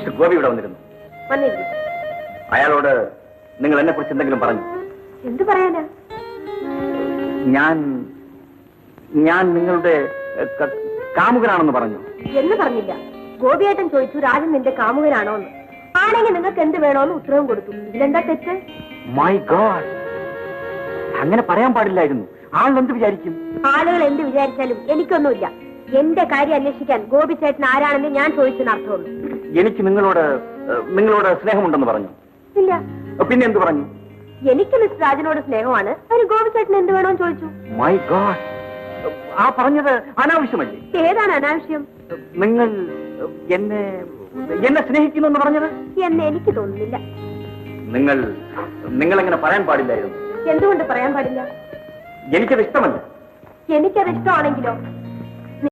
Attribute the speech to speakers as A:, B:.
A: Mister Gopi ഇവിടെ വന്നിരുന്നു. അയാളോട് നിങ്ങൾ എന്നെ കുറിച്ച് എന്തെങ്കിലും പറഞ്ഞു?
B: എന്തു പറയാനാ?
A: ഞാൻ നിങ്ങളുടെ കാമുകനാണെന്ന് പറഞ്ഞു.
B: എന്ന് പറഞ്ഞില്ല. ഗോപിയേട്ടൻ ചോദിച്ചു രാജൻ നിന്റെ കാമുകനാണോ എന്ന്. ആണെങ്കിൽ നിങ്ങൾക്ക് എന്ത് വേണോന്ന് ഉത്തരവും കൊടുത്തു. ഇതിലെന്താ തെറ്റ്?
A: മൈ ഗോഡ്, അങ്ങനെ പറയാൻ പാടില്ലായിരുന്നു. ആളുകൾ എന്ത് വിചാരിക്കും?
B: ആളുകൾ എന്ത് വിചാരിച്ചാലും എനിക്കൊന്നുമില്ല. എന്റെ കാര്യം അന്വേഷിക്കാൻ ഗോപി ചേട്ടൻ ആരാണെന്ന് ഞാൻ ചോദിച്ചെന്ന് അർത്ഥമുള്ളൂ.
A: എനിക്ക് നിങ്ങളോട് സ്നേഹമുണ്ടെന്ന് പറഞ്ഞു.
B: ഇല്ല.
A: പിന്നെ എന്ത് പറഞ്ഞു?
B: എനിക്ക് മിസ്റ്റർ രാജനോട് സ്നേഹമാണ്. അതിന് ഗോപി ചേട്ടൻ എന്ത് വേണമെന്ന് ചോദിച്ചു.
A: മൈ ഗോഡ്, ആ പറഞ്ഞത് അനാവശ്യമല്ലേ?
B: ഏതാണ് അനാവശ്യം?
A: നിങ്ങൾ എന്നെ സ്നേഹിക്കുന്നു എന്ന് പറഞ്ഞത്
B: എന്ന് എനിക്ക് തോന്നുന്നില്ല.
A: നിങ്ങൾ എങ്ങനെ പറയാൻ പാടില്ലായിരുന്നു?
B: എന്തുകൊണ്ട് പറയാൻ പാടില്ല?
A: എനിക്കത് ഇഷ്ടമല്ല.
B: എനിക്കത് ഇഷ്ടമാണെങ്കിലോ